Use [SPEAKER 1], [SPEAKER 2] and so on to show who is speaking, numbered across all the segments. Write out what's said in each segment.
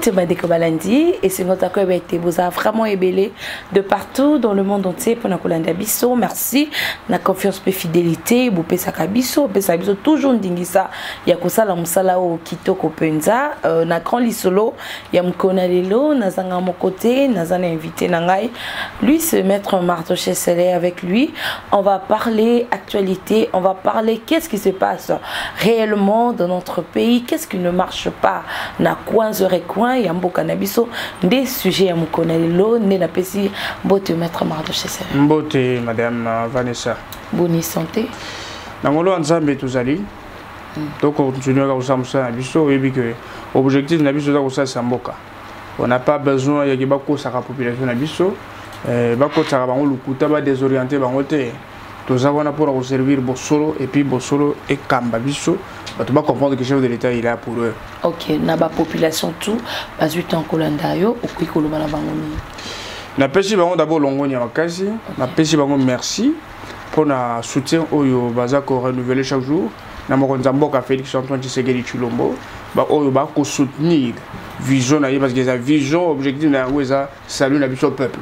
[SPEAKER 1] Mbote Badeko Balandi et c'est notre accueil été vous a vraiment ébélé de partout dans le monde entier pour Nakolanda Bisso. Merci. Na confiance et fidélité, vous pesa kabiso, pesa biso toujours ndingisa ya kosala musala o kitoko penza na grand lisolo ya mkona lelo na zanga mon côté, na zana invité nangai. Lui c'est maître Mardoché Selé avec lui. On va parler actualité, on va parler qu'est-ce qui se passe réellement dans notre pays, qu'est-ce qui ne marche pas na coin coin ya mboka na biso des sujets ya mukona lelo ne na pesi mbote maître Mardoché Selé.
[SPEAKER 2] Mbote madame Vanessa.
[SPEAKER 1] Bonne santé.
[SPEAKER 2] Nangolo nzambe tozali. Donc on continue à usamusa na biso et que objectif na biso za usa samboka. On n'a pas besoin ya kibako sa population na biso bako tsaka bango lukuta ba désorienter bango te. Tozavona pour servir Bosolo et puis Bosolo et Kamba biso. Tu vas comprendre que le chef de l'État est là pour eux.
[SPEAKER 1] Ok, na ba population tout, pas 8 ans Kolanda yo, ou qui koloma na bangoni.
[SPEAKER 2] Na pesi bango d'abord longoni makasi, na pesi bango merci pour na soutien oyo bazako renouveler chaque jour. Na mokonza mboka Félix Antoine Tshisekedi Tshilombo, ba oyo ba ko soutenir vision na parce que sa vision objectif na weza salut na biso peuple.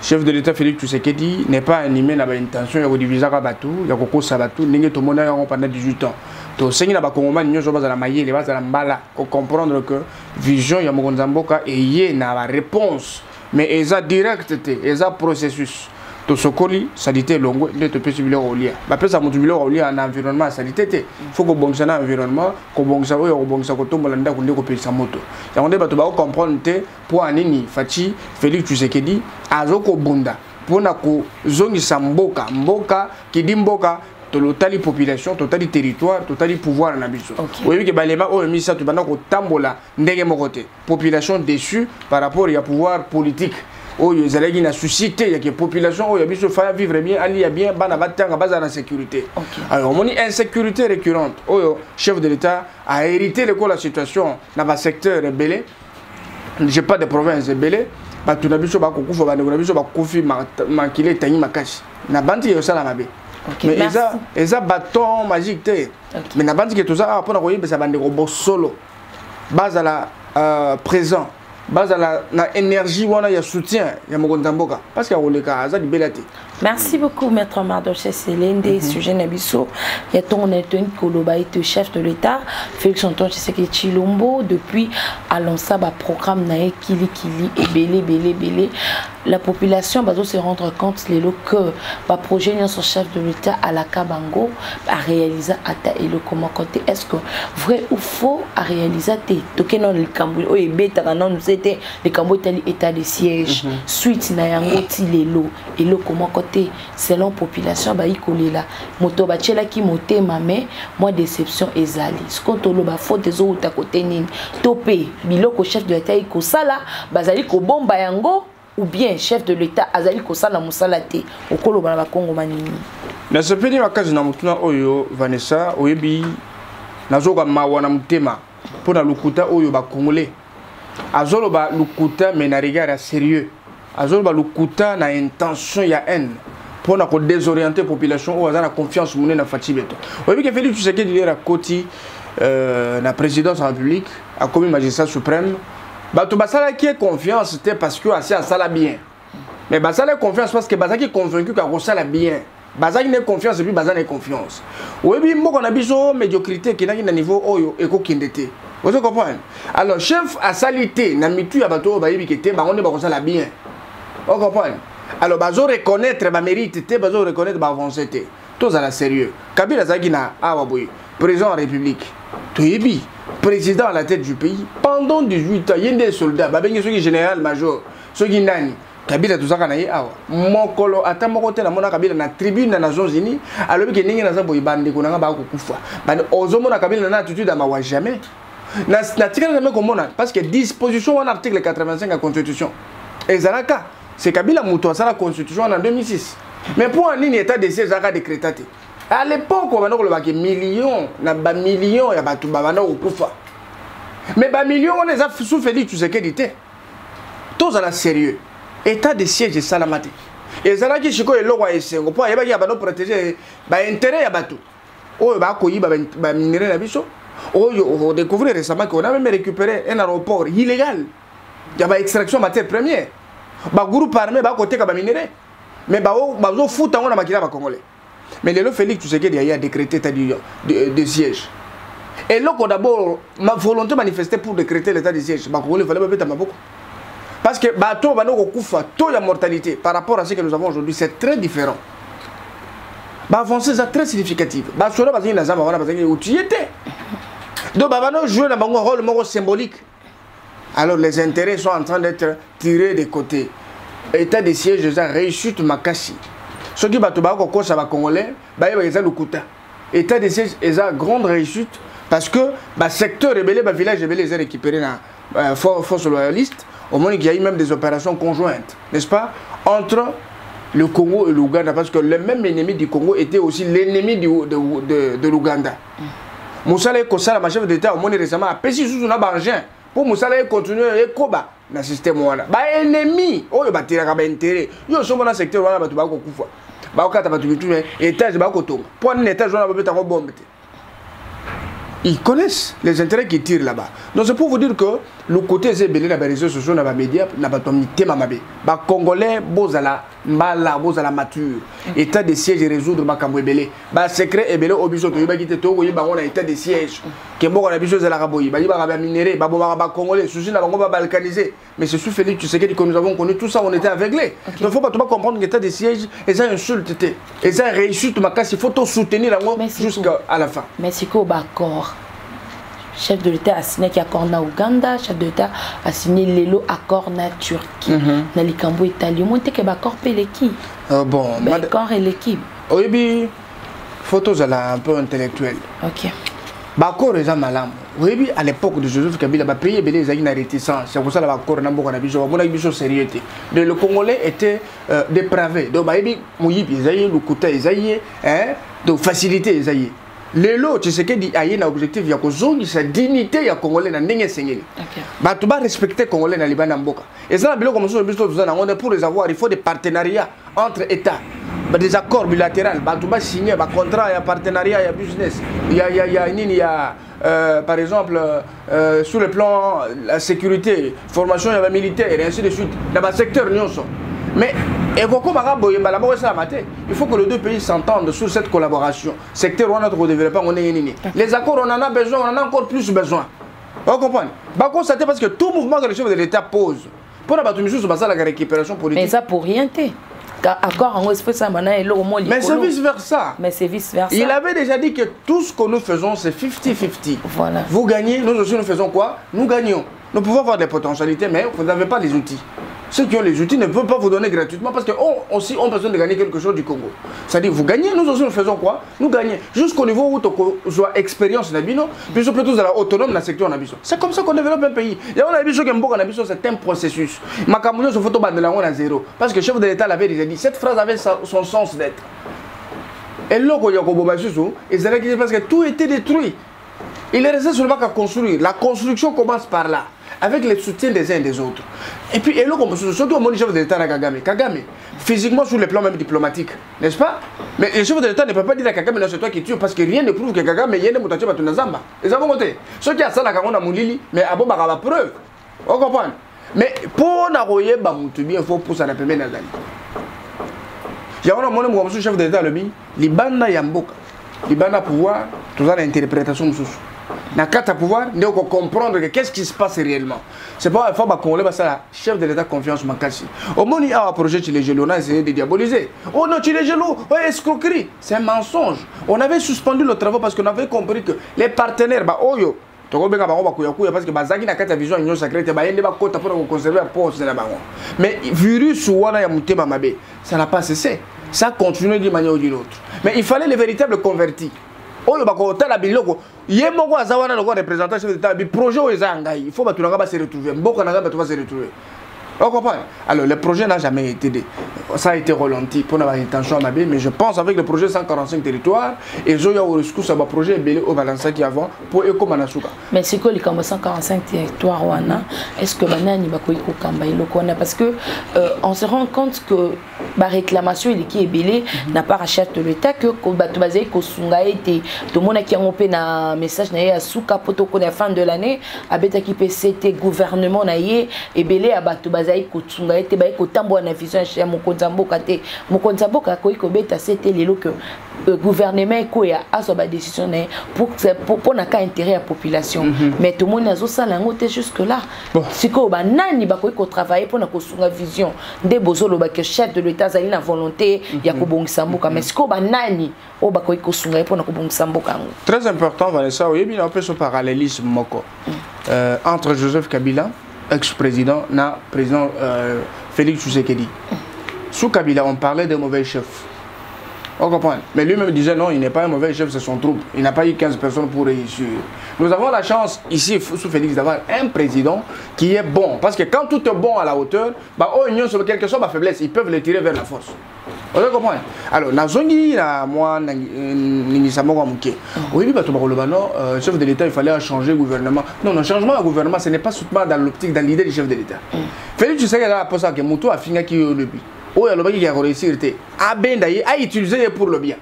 [SPEAKER 2] Chef de l'État Félix Tshisekedi n'est pas animé na ba intention ya ko diviser ka batu, ya ko kosa batu, ninge to mona ya pendant 18 ans. To sengi na ba Kongomani nyoso bazala mayele bazala mbala ko comprendre que vision ya mokonza mboka eye na ba réponse mais eza directe eza processus to sokoli salité longo de to pesi bilo olia ba pesa mutu bilo olia na environnement salité faut ko bongisa na environnement ko bongisa oyo ko bongisa ko tombola ndako ndeko pesa moto ya onde bato ba ko comprendre te pour anini fachi Félix Tshisekedi azoko bunda pona ko zongisa mboka mboka kidi mboka totali population, totali territoire, totali pouvoir na biso. Oui que balema o emisa tu bana ko tambola ndenge mokote. Population déçue par rapport à pouvoir politique. O yo zalagi na suscité ya que population o ya biso fa vivre bien, ali ya bien, bana batanga baza na sécurité. Alors on dit insécurité récurrente. O yo chef de l'État a hérité de quoi la situation dans ba secteur belé. J'ai pas de province belé. Ba tu na biso ba ko kufa ba na biso ba kofi makile tangi makashi. Na bandi yo sala mabe. Okay, mais ils ont bâton magique. Mais na bandi que tout ça pour na ça bande robot solo. Base à la présent. Base à la énergie wana ya soutien ya mokonza mboka parce que oleka aza di belati.
[SPEAKER 1] Merci beaucoup maître Mardoché Selé des sujets na biso ya ton netun koloba et chef de l'État Félix Antoine Tshisekedi Tshilombo depuis annoncer ba programme na kili belé la population va se rendre compte les que ba projet son chef de l'État à la Kabango a réalisé ata et le comment côté est-ce que vrai ou faux a réalisé to que non le Cambodge o ebeta non nous était le Cambodge état de siège suite na yango ti lelo et le comment côté selon population ba ikolela moto ba tchela ki motema mais moi déception ezali ce qu'on lo ba faute des autres côté nini topé biloko chef de l'État iko sala bazali ko bomba yango ou bien chef de l'État azali ko sala musala te okolo ba ba Kongo manini
[SPEAKER 2] na sepeni wakazi na mutuna oyo Vanessa oyebi nazoka mawana mutema pona lukuta oyo ba Congolais azolo ba lukuta mais na regard sérieux azolo ba lukuta na intention ya haine pour na ko désorienter population ou azana confiance mune na fati beto oyebi ke Félix Tshisekedi lera koti na présidence de la République a commis magistrat suprême bato basala qui est confiance c'était parce que assez à sala bien mais basala confiance parce que basaki convaincu ka ko sala bien bazaki ne confiance et puis bazana ne confiance oyebi mboko na biso médiocrité qui na niveau oyo eko kindete vous comprenez alors chef à salité na mitu ya bato ba yebi kete ba on ba ko sala bien vous comprenez alors bazo reconnaître ba mérite te bazo reconnaître ba avancer te tous à la sérieux Kabila zaki na awa boy président de la République toyebi président à la tête du pays pendant 18 ans il y a des soldats ba bengi soki général major soki nani Kabila tout ça kana yi awa mokolo ata moko te na mona Kabila na tribune na Nations Unies alobi ke ningi na za boy bande ko na ba ko kufa bande ozomo na Kabila na attitude à ma jamais na tika jamais komona parce que disposition en article 85 de la constitution ezalaka c'est Kabila muto à la constitution en 2006 mais pour un état de siège à décrété à l'époque on va dire que millions na ba millions ya batu ba bana okufa mais ba millions on les a sous Félix Tshisekedi te tous à la sérieux état de siège salamate ezalaki chiko eloko esengo po yeba ki abano protéger ba intérêt ya batu oyo ba koyiba ba minere na biso On découvre récemment qu'on a même récupéré un aéroport illégal. Il y a une extraction de matières premières. Le groupe armé va côté de minerai. Mais il y a foot en Makila Congolais. Mais le Félix Tshisekedi a décrété l'état de siège. Et là, d'abord, ma volonté manifestée pour décréter l'état de siège, il fallait pas beaucoup. Parce que taux de mortalité par rapport à ce que nous avons aujourd'hui, c'est très différent. L'avancée est très significative. Donc, nous jouons un rôle symbolique. Alors, les intérêts sont en train d'être tirés de côté. État de siège, ils ont réussi tout Makassi. Ceux qui ont ça va congolais, ils ont le coup. État de siège, ils ont grande réussite parce que le secteur rebelle, le village rebelle, ils ont récupéré la force loyaliste. Au moment qu'il y a eu même des opérations conjointes, n'est-ce pas, entre le Congo et l'Ouganda, parce que le même ennemi du Congo était aussi l'ennemi de l'Ouganda. Moussala est comme ça, la chef d'État, au moins récemment, a péché sous un engin pour Moussala continuer à combattre dans le système. Ennemi, oh, il va tirer à l'intérêt. Il y a un secteur où il va tout faire. Ils connaissent les intérêts qui tirent là-bas. Donc c'est pour vous dire que le côté zébélé dans les réseaux sociaux, dans les médias, n'a pas tombé thème mabé. Les Congolais, bozala mala, bozala mature. État de siège et résoudre ma cambo ébélé. Les secret ébélé au biso, il va quitter tout, il va avoir un état de siège. Qui est bon à la biso de la raboyi, il va avoir minéré, il va avoir Congolais, souci n'a pas balkanisé. Mais c'est sous Félix, tu sais que nous avons connu tout ça, on était aveuglés. Donc il ne faut pas comprendre l'état de siège, et ça insulte, et ça réussit, il faut tout soutenir jusqu'à la fin.
[SPEAKER 1] Mais c'est quoi d'accord? Chef de l'État a signé l'accord na Ouganda, chef de l'État a signé l'élo accord na Turquie. Na likambo italien, moi t'es que l'accord peleki.
[SPEAKER 2] Bon,
[SPEAKER 1] l'accord et l'équipe.
[SPEAKER 2] Oui, bien, photos un peu intellectuelles.
[SPEAKER 1] Ok.
[SPEAKER 2] L'accord est malam. Oui, à l'époque de Joseph Kabila, le pays était en réticence. C'est pour ça que l'accord n'a pas été sérieux. Le Congolais était dépravé. Donc, il y a eu le côté, de facilité. Les lots, tu sais qu'il y a un objectif, il y a sa dignité, il y a Congolais dans les Seigneurs. Tu vas respecter Congolais dans les Banamboka. Et ça, pour les avoir, il faut des partenariats entre États. Des accords bilatéraux, tu vas signer un contrat, il y a partenariat, il y a business. Il y a par exemple, sur le plan de la sécurité, formation militaire et ainsi de suite, dans le secteur mais il faut que les deux pays s'entendent sur cette collaboration. Secteur où on a trop développé, les accords, on en a besoin, on en a encore plus besoin. Vous comprenez? Constater parce que tout mouvement que le chef de l'État pose, pour la récupération politique.
[SPEAKER 1] Mais ça pour rien. Accord en
[SPEAKER 2] mais c'est vice-versa.
[SPEAKER 1] Mais c'est vice-versa.
[SPEAKER 2] Il avait déjà dit que tout ce que nous faisons, c'est 50-50.
[SPEAKER 1] Voilà.
[SPEAKER 2] Vous gagnez, nous aussi nous faisons quoi? Nous gagnons. Nous pouvons avoir des potentialités, mais vous n'avez pas les outils. Ceux qui ont les outils ne peuvent pas vous donner gratuitement parce qu'on aussi ont besoin de gagner quelque chose du Congo. C'est-à-dire, vous gagnez, nous aussi nous faisons quoi? Nous gagnons. Jusqu'au niveau où tu as expérience dans le puis surtout dans autonome dans le secteur. C'est comme ça qu'on développe un pays. Il y a un abisso qui est c'est un processus. Makamouno se photo bande à zéro. Parce que le chef de l'État l'avait déjà dit. Cette phrase avait son sens d'être. Et là, quand il y a dit parce que tout était détruit. Il est resté seulement qu'à construire. La construction commence par là, avec le soutien des uns et des autres. Et puis, surtout au chef de l'État Kagame. Kagame, physiquement sur le plan même diplomatique, n'est-ce pas? Mais le chef de l'État ne peut pas dire à Kagame, c'est toi qui tue, parce que rien ne prouve que Kagame est un mutateur de Zamba. Ils avons voté. Ceux qui ont ça, la Moulili, mais à Boba, la preuve. Vous comprenez? Mais pour n'aroyer, il faut pousser à la première Nazali. Il y a un chef de l'État, le Libana Yamboka. Libana pouvoir, tout ça, l'interprétation de dans quatre pouvoir, nous devons comprendre qu'est-ce qui se passe réellement. C'est pas il faut qu'on le chef de l'État confiance Makassi. Au moment où il y a un projet chez les Gélos, on a essayé de diaboliser. Oh non, chez les Gélos, escroquerie. C'est un mensonge. On avait suspendu le travail parce qu'on avait compris que les partenaires, oh parce que Bazaki n'a qu'à vision union sacrée, pour conserver un poste de la baron. Mais virus ou ça n'a pas cessé. Ça continue d'une manière ou d'une autre. Mais il fallait les véritables convertis. Oh, il y a un représentant chef d'État, le projet il faut que se retrouver. Se retrouver. Vous comprenez? Alors, le projet n'a jamais été. Ça a été ralenti pour avoir intention à Mabé, mais je pense avec le projet 145 territoires, et je vais sur le projet au Valença qui avant pour Eko Manasuka.
[SPEAKER 1] Mais c'est quoi les 145 territoires, est-ce que maintenant il va parce que on se rend compte que ba réclamation il qui est belé n'a pas chef de l'État que bato bazé ko sunga été tout le monde qui a ngopé na message na ya suka poto ko na fin de l'année abeta ki PCT gouvernement na ye et belé abato bazai ko sunga été ba ko tambo na vision chez mokonza mboka te mokonza mboka ko beta c'était lelo que gouvernement ko ya aso ba décision na pour na ka intérêt à population mais tout le monde azo sala ngote jusque là siko ba nani ba ko travailler pour na ko sunga vision de bozolo ba que chef de l'État zali na volonté ya ko bongisa mboka mais siko ba nani o ba ko sunga pour na ko bongisa mboka.
[SPEAKER 2] Très important Vanessa, oui bien on peut ce parallélisme moko entre Joseph Kabila ex-président na président Félix Tshisekedi. Sous Kabila on parlait de mauvais chef. On comprend. Mais lui-même disait non, il n'est pas un mauvais chef, c'est son troupe. Il n'a pas eu 15 personnes pour réussir. Nous avons la chance, ici, sous Félix, d'avoir un président qui est bon. Parce que quand tout est bon à la hauteur, bah, sur quelque chose, ma faiblesse, ils peuvent le tirer vers la force. Vous comprenez? Alors, Nazongi, moi, oui, chef de l'État, il fallait changer le gouvernement. Non, le changement du gouvernement, ce n'est pas seulement dans l'optique, dans l'idée du chef de l'État. Félix, tu sais qu'il a posé que Moutou a fini qui est au début. Oh, il y a réussi à utiliser pour le bien.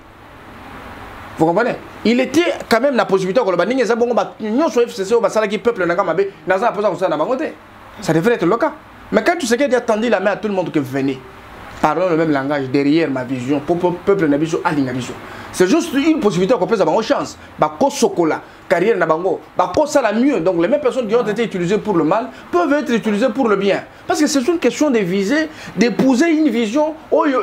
[SPEAKER 2] Vous comprenez? Il était quand même la possibilité que le peuple ça devrait être le cas. Mais quand tu sais qu'il a tendu la main à tout le monde que venez, parlons le même langage derrière ma vision, pour le peuple n'a vision, c'est juste une possibilité qu'on peut avoir une chance. Bako Sokola, carrière Nabango, Bako ça la mieux. Donc les mêmes personnes qui ont été utilisées pour le mal peuvent être utilisées pour le bien. Parce que c'est une question de viser, d'épouser une vision. Oh yo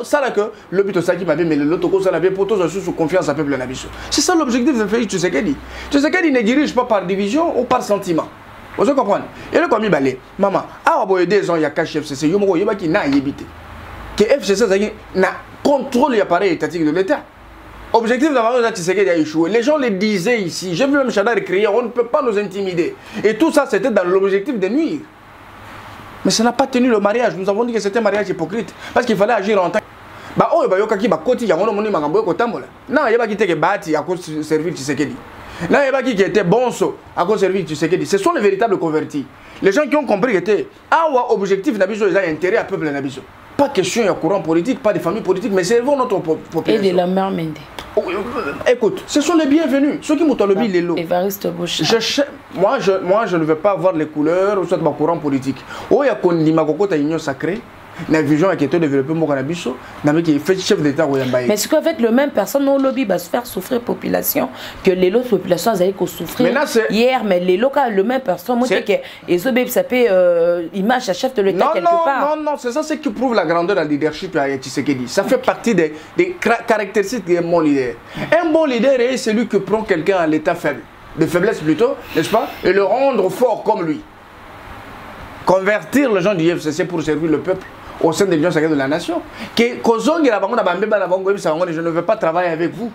[SPEAKER 2] ça là que le but ça qui m'a dit mais l'autre ça l'avait pour tous sous confiance à peuple Nabiso. C'est ça l'objectif de Félix Tshisekedi. Tshisekedi ne dirige pas par division ou par sentiment. Vous comprenez? Et le commis balé, maman, ah bon des gens il y a qu'un chef c'est yomo yoba qui n'a yébité. Que FCC n'a contrôle l'appareil étatique de l'État. Objectif d'avoir Tshisekedi a échoué. Les gens le disaient ici. J'ai vu même Chadar crier, on ne peut pas nous intimider. Et tout ça, c'était dans l'objectif de nuire. Mais ça n'a pas tenu le mariage. Nous avons dit que c'était un mariage hypocrite. Parce qu'il fallait agir en tant que... Bah, oh, bah, yoka ki ba koti ya ngono moni magambo ko tambola. Non, yeba ki teke bati à cause de servir Tshisekedi. Non, yeba ki était bonso à cause de servir Tshisekedi. Ce sont les véritables convertis. Les gens qui ont compris que c'était ah objectif nabiso ils ont intérêt à peuple nabiso. Pas question il y a courant politique, pas de famille politique, mais servons notre population.
[SPEAKER 1] Et de la mère Mende.
[SPEAKER 2] Écoute, ce sont les bienvenus. Ceux qui m'ont enlevé les lots.
[SPEAKER 1] Évariste Bouchard.
[SPEAKER 2] Moi, je ne veux pas voir les couleurs ou soit ma courant politique. Oh, il y a qu'on dit ma cocotte à union sacrée. La vision qui a été développée au Canabiso, qui fait chef d'État.
[SPEAKER 1] Mais est-ce qu'avec le même personne, nos lobbies va se faire souffrir population que les autres populations allaient souffrir hier, mais les locaux, le même personne, moi, c'est que les OBB, ça fait image à chef de l'État quelque part.
[SPEAKER 2] Non, c'est ça ce qui prouve la grandeur de la leadership à Tshisekedi. Ça fait partie des caractéristiques d'un bon leader. Un bon leader est celui qui prend quelqu'un à l'état faible, de faiblesse plutôt, n'est-ce pas, et le rendre fort comme lui. Convertir les gens du FCC pour servir le peuple au sein de l'Union sacrée de la nation. Je ne veux pas travailler avec vous.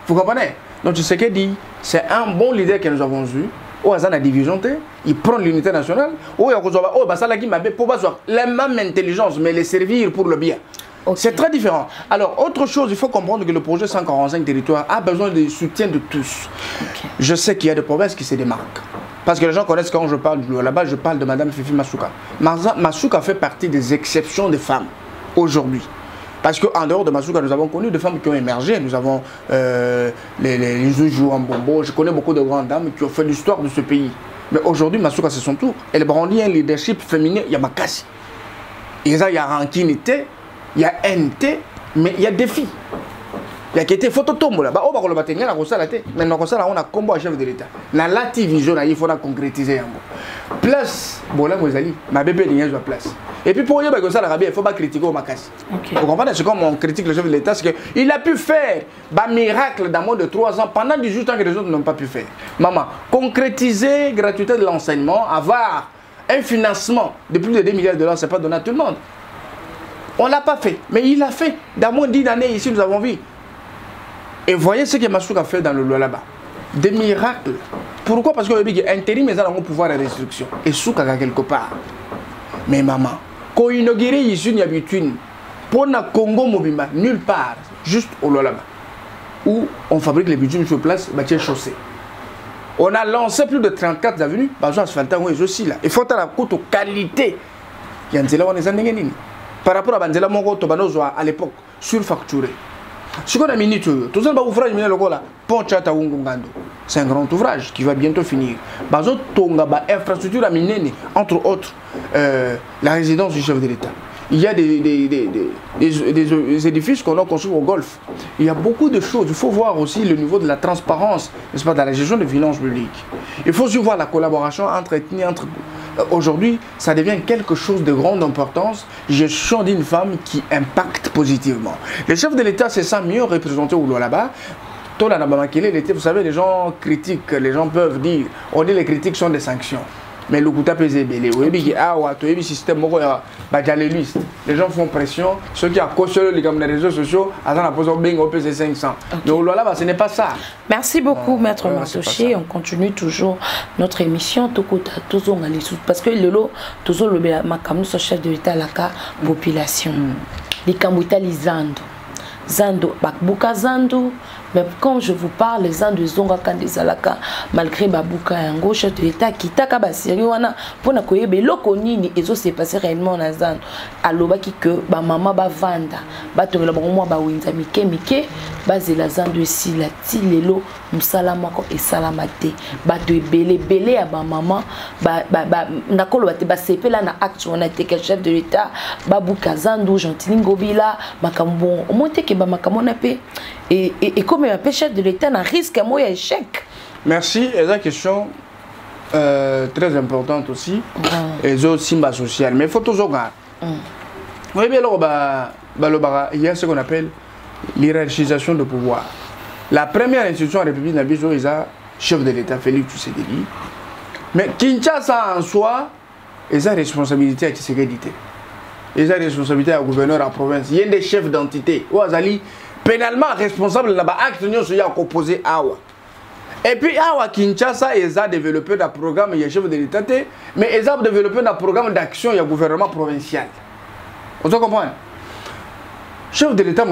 [SPEAKER 2] Vous comprenez? Donc tu sais qu'il dit, c'est un bon leader que nous avons eu. Au hasard de la division, il prend l'unité nationale. La même intelligence, mais les servir pour le bien. Okay. C'est très différent. Alors, autre chose, il faut comprendre que le projet 145 territoires a besoin du soutien de tous. Okay. Je sais qu'il y a des provinces qui se démarquent. Parce que les gens connaissent quand je parle là-bas, je parle de Madame Fifi Masuka. Masuka fait partie des exceptions des femmes aujourd'hui. Parce qu'en dehors de Masuka, nous avons connu des femmes qui ont émergé. Nous avons les Zoujou en Bombo. Je connais beaucoup de grandes dames qui ont fait l'histoire de ce pays. Mais aujourd'hui, Masuka, c'est son tour. Elle brandit un leadership féminin. Il y a Makasi. Il y a rankinité, il y a NT, mais il y a défi. Il y a qui était photo tombe là. On va le battre. Maintenant, on a combat à chef de l'État. La vision, il faut la concrétiser. Place, bon là, vous allez, ma bébé il y a une place. Et puis pour y avoir ça, il ne faut pas critiquer au Makassi. Vous comprenez? C'est comme on critique le chef de l'État, c'est qu'il a pu faire un miracle dans moins de 3 ans, pendant 18 ans que les autres n'ont pas pu faire. Maman, concrétiser gratuité de l'enseignement, avoir un financement de plus de 2 milliards de dollars, ce n'est pas donné à tout le monde. On ne l'a pas fait, mais il l'a fait. Dans moins de 10 années, ici, nous avons vu. Et voyez ce que Masuka a fait dans le loi là-bas. Des miracles. Pourquoi? Parce que l'intérim, mais ont un pouvoir de restriction. Et Souka quelque part. Mais maman, quand il inaugure ici, il y a une pour le Congo Mobimba, nulle part, juste au loi là-bas. Où on fabrique les bitumes sur place, bâtir chaussée. On a lancé plus de 34 avenues, besoin d'asphalter, oui, aussi là. Il faut avoir la qualité. Il y a un là, on est en par rapport à Banzela Moko Tobanozo à l'époque surfacturé. Ce qu'on a mis tout ça, c'est un grand ouvrage qui va bientôt finir. Bazo Tonga, infrastructure à Minene, entre autres, la résidence du chef de l'État. Il y a des édifices qu'on a construits au Golfe. Il y a beaucoup de choses. Il faut voir aussi le niveau de la transparence, n'est-ce pas, dans la gestion des finances publiques. Il faut aussi voir la collaboration entre ethnies, aujourd'hui, ça devient quelque chose de grande importance, gestion d'une femme qui impacte positivement. Le chef de l'État se sent mieux représenté au là-bas. Vous savez, les gens critiquent, les gens peuvent dire, on dit les critiques sont des sanctions. Mais le coup pesé belé, système les gens font pression, ceux qui accrochent les réseaux sociaux, au PC 500. Donc là, ce n'est pas ça.
[SPEAKER 1] Merci beaucoup, Maître Martoché. On continue toujours notre émission parce que le toujours le chef de l'État, la population. Les Kamouta, les Zando, Bakbuka Zando. Mais quand je vous parle, les gens de Zonga Kandezalaka, malgré Babuka Yango, chef de l'État, qui t'a qu'à basiri wana, pour na koye belo konini, et ça s'est passé réellement dans Zando. Alors qui que ba maman ba vanda, ba tongela ba moi ba winza mike, ba zela Zando si la ti lelo musalama ko et salamate, ba de belé à ba maman, ba nakolo ba te ba sepela na acte on a été quel chef de l'État, Babuka Zando, Gentilingo Bila, makambo, au monte ke ba makamona pe. Et comme un chef de l'État, un risque à moi échec.
[SPEAKER 2] Merci. Et la question très importante aussi. Et les autres Simba social. Mais il faut toujours regarder. Vous voyez bien, il y a ce qu'on appelle l'hierarchisation de pouvoir. La première institution en République Nabiso, il y a chef de l'État, Félix Tshisekedi. Mais Kinshasa en soi, il y a responsabilité à Tshisekedi. Il y a responsabilité à gouverneur en province. Il y a des chefs d'entité. Ouazali. Pénalement responsable là-bas, acte nous sommes opposé à Awa. Et puis Awa Kinshasa, ils ont développé un programme, il y a chef de l'État, mais ils ont développé un programme d'action, il y a gouvernement provincial. Vous comprenez? Chef de l'État,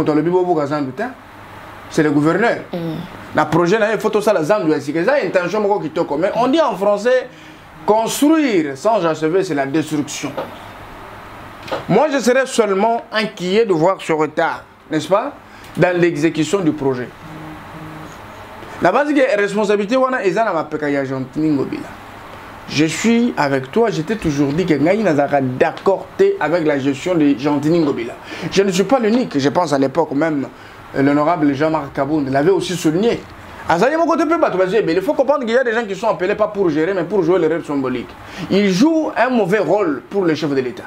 [SPEAKER 2] c'est le gouverneur. Le projet, il faut tout ça, c'est intention qui est commun. On dit en français, construire sans achever, c'est la destruction. Moi, je serais seulement inquiet de voir ce retard, n'est-ce pas? Dans l'exécution du projet. La base de la responsabilité, je suis avec toi, je t'ai toujours dit que Ngaï n'a pas d'accord avec la gestion de Gentini Ngobila. Je ne suis pas l'unique, je pense à l'époque même, l'honorable Jean-Marc Kaboun l'avait aussi souligné. Il faut comprendre qu'il y a des gens qui sont appelés pas pour gérer, mais pour jouer le rôle symbolique. Ils jouent un mauvais rôle pour le chef de l'État.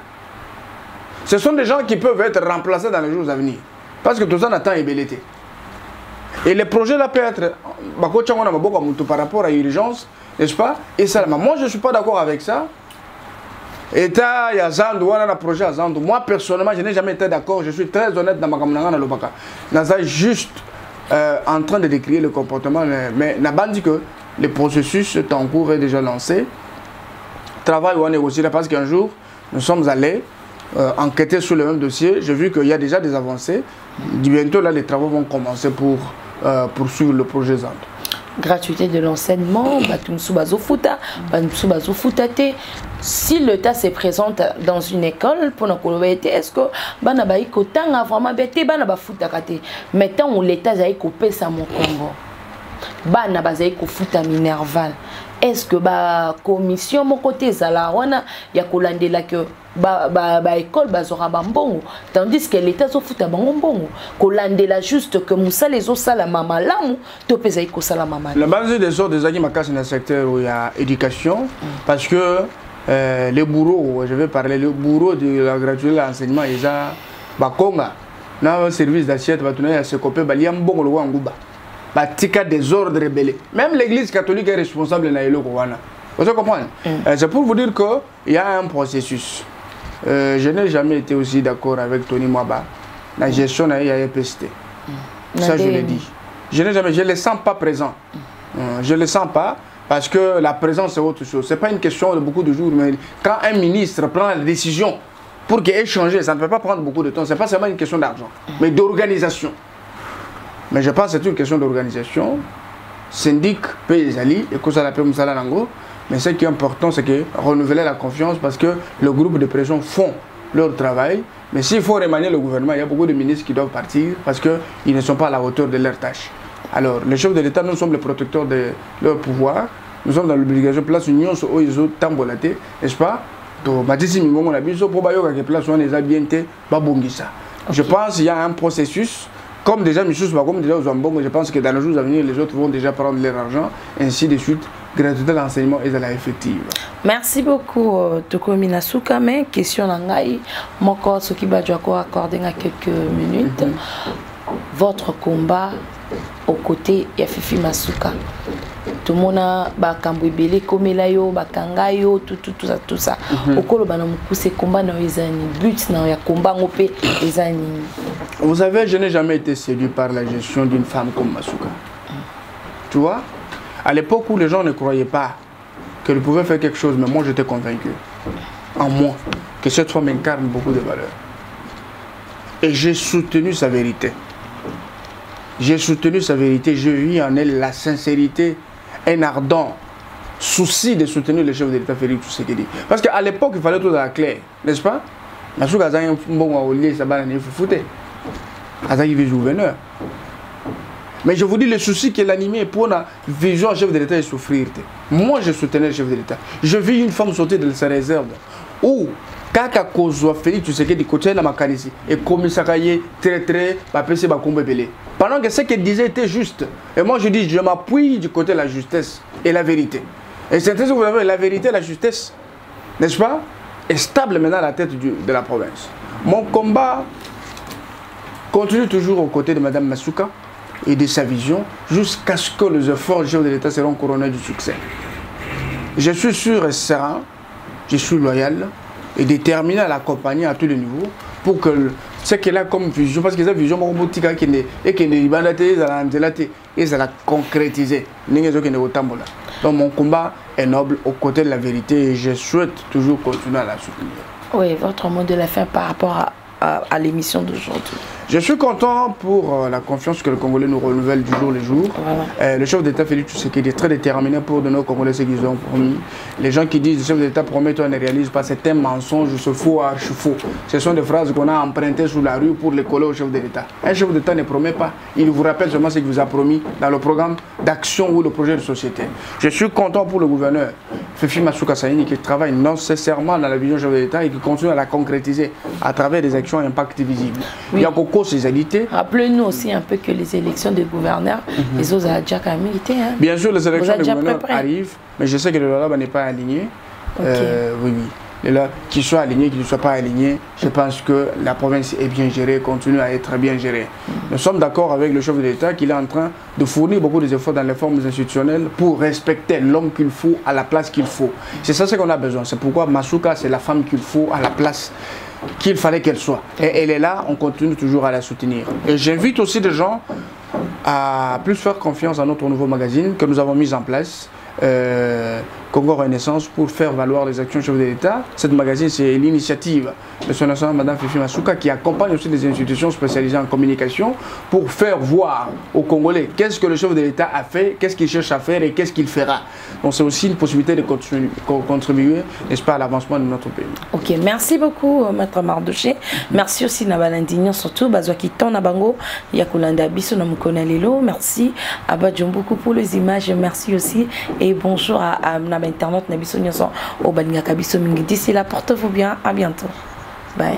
[SPEAKER 2] Ce sont des gens qui peuvent être remplacés dans les jours à venir. Parce que tout ça n'a pas ébellité. Et les projets là peuvent être par rapport à l'urgence, n'est-ce pas? Et ça, moi je ne suis pas d'accord avec ça. État, il y a Zando, on a un projet à Zando. Moi personnellement, je n'ai jamais été d'accord. Je suis très honnête dans ma campagne. Dans ça, juste en train de décrire le comportement. Mais n'a pas dit que le processus est en cours et déjà lancé. Travail où on est aussi là parce qu'un jour, nous sommes allés enquêter sur le même dossier. J'ai vu qu'il y a déjà des avancées. Bientôt, là, les travaux vont commencer pour poursuivre le projet Zando.
[SPEAKER 1] Gratuité de l'enseignement, si l'État se présente dans une école pour nous est-ce que maintenant l'État a coupé ça mon Congo bana bazai ko futa minerval est-ce que ba commission mon côté zala wana ya kolandela que ba école bazora bambongo tandis que l'État so futa bango mbongo kolandela juste que musala les sala mama lamu to pesa ko sala mama
[SPEAKER 2] la base des autres des amis makasi dans le secteur où il y a éducation parce que les bourreaux, je vais parler le bourreau de la gratuité de l'enseignement ils a bakonga na un service d'assiette ba tunaya se copé ba liam bongo lo nguba tika des ordres rebelles. Même l'église catholique est responsable de l'Aïlo Kowana. Vous comprenez? C'est pour vous dire qu'il y a un processus. Je n'ai jamais été aussi d'accord avec Tony Mwaba. La gestion de l'IPST. Ça, je l'ai dit. Je ne le sens pas présent. Je ne le sens pas parce que la présence, c'est autre chose. Ce n'est pas une question de beaucoup de jours. Mais quand un ministre prend la décision pour qu'il ait changé, ça ne peut pas prendre beaucoup de temps. Ce n'est pas seulement une question d'argent, mais d'organisation. Mais je pense que c'est une question d'organisation. Syndic, pays alliés, et que ça l'appelle Moussala Nango. Mais ce qui est important, c'est que renouveler la confiance parce que le groupe de pression font leur travail. Mais s'il faut remanier le gouvernement, il y a beaucoup de ministres qui doivent partir parce qu'ils ne sont pas à la hauteur de leurs tâches. Alors, les chefs de l'État, nous sommes les protecteurs de leur pouvoir. Nous sommes dans l'obligation de place union sur eux, ils ont tambolaté, n'est-ce pas? Je pense qu'il y a un processus, comme déjà comme déjà aux Zambon, je pense que dans les jours à venir, les autres vont déjà prendre leur argent, ainsi de suite. Gratuité l'enseignement est à la effective.
[SPEAKER 1] Merci beaucoup, Toko Minasuka. Mais question nangai, mon corps, ce qui va accorder à quelques minutes. Votre combat aux côtés de Fifi Masuka. Tout le monde a bakambwebele komelayo bakangayo tout ça. Okolo bana mukuse combat na ezani but na ya combat ngopé ezani.
[SPEAKER 2] Vous savez, je n'ai jamais été séduit par la gestion d'une femme comme Masuka. Tu vois, à l'époque où les gens ne croyaient pas qu'elle pouvait faire quelque chose, mais moi j'étais convaincu en moi que cette femme incarne beaucoup de valeurs. Et j'ai soutenu sa vérité. J'ai soutenu sa vérité, j'ai eu en elle la sincérité, un ardent souci de soutenir le chef de l'État Félix Tshisekedi. Parce qu'à l'époque, il fallait tout à la clair, n'est-ce pas? Masuka a un bon au lieu, ça va l'année foutre. Azaki est gouverneur. Mais je vous dis, le souci qui l'animait pour la vision chef de l'État est souffrir. Moi, je soutenais le chef de l'État. Je vis une femme sortir de sa réserve. Où Kaka Kozwa Félix Tshisekedi côté la Makanisi et comme ça caillé très PC Bakombe Belé. Pendant que ce qu'elle disait était juste. Et moi je dis, je m'appuie du côté de la justesse et la vérité. Et c'est ainsi que vous avez la vérité et la justesse, n'est-ce pas, est stable maintenant à la tête de la province. Mon combat continue toujours aux côtés de Mme Masuka et de sa vision jusqu'à ce que les efforts du chef de l'État seront couronnés du succès. Je suis sûr et serein, je suis loyal et déterminé à l'accompagner à tous les niveaux pour que ce qu'elle a comme vision, parce que cette vision et qu'elle est la concrétiser. Donc mon combat est noble aux côtés de la vérité et je souhaite toujours continuer à la soutenir.
[SPEAKER 1] Oui, votre mot de la fin par rapport à l'émission d'aujourd'hui.
[SPEAKER 2] Je suis content pour la confiance que le Congolais nous renouvelle du jour le jour. Voilà. Le chef d'État Félix Tshisekedi est très déterminé pour donner aux Congolais ce qu'ils ont promis. Les gens qui disent le chef d'État promet, toi ne réalise pas, c'est un mensonge, c'est faux, archi faux. Ce sont des phrases qu'on a empruntées sous la rue pour les coller au chef de l'État. Un chef d'État ne promet pas, il vous rappelle seulement ce qu'il vous a promis dans le programme d'action ou le projet de société. Je suis content pour le gouverneur Fifi Masuka Saini qui travaille non nécessairement dans la vision du chef de l'État et qui continue à la concrétiser à travers des actions à impact visible. Oui. Il y a beaucoup de
[SPEAKER 1] rappelez-nous aussi un peu que les élections des gouverneurs, les autres ont déjà milité. Hein?
[SPEAKER 2] Bien sûr, les élections des gouverneurs arrivent, mais je sais que le Lala n'est pas aligné. Oui. Qu'il soit aligné, qu'il ne soit pas aligné, je pense que la province est bien gérée, continue à être bien gérée. Nous sommes d'accord avec le chef de l'État qu'il est en train de fournir beaucoup d'efforts dans les formes institutionnelles pour respecter l'homme qu'il faut à la place qu'il faut. C'est ça ce qu'on a besoin. C'est pourquoi Masuka, c'est la femme qu'il faut à la place qu'il fallait qu'elle soit. Et elle est là, on continue toujours à la soutenir. Et j'invite aussi des gens à plus faire confiance à notre nouveau magazine que nous avons mis en place, Congo Renaissance, pour faire valoir les actions du chef de l'État. Cette magazine, c'est l'initiative de son excellence Mme Fifi Masuka qui accompagne aussi des institutions spécialisées en communication pour faire voir aux Congolais qu'est-ce que le chef de l'État a fait, qu'est-ce qu'il cherche à faire et qu'est-ce qu'il fera. Donc c'est aussi une possibilité de contribuer, n'est-ce pas, à l'avancement de notre pays.
[SPEAKER 1] Ok, merci beaucoup Maître Mardoché. Merci aussi Nabalandignon, surtout Bazouakiton Nabango, Yakulanda Biso Namukonalelo. Merci à Badjumbuku pour les images. Merci aussi et bonjour à Internet Nabiso Nyonson au Balinga Kabiso Mingi. D'ici là, portez-vous bien, à bientôt. Bye.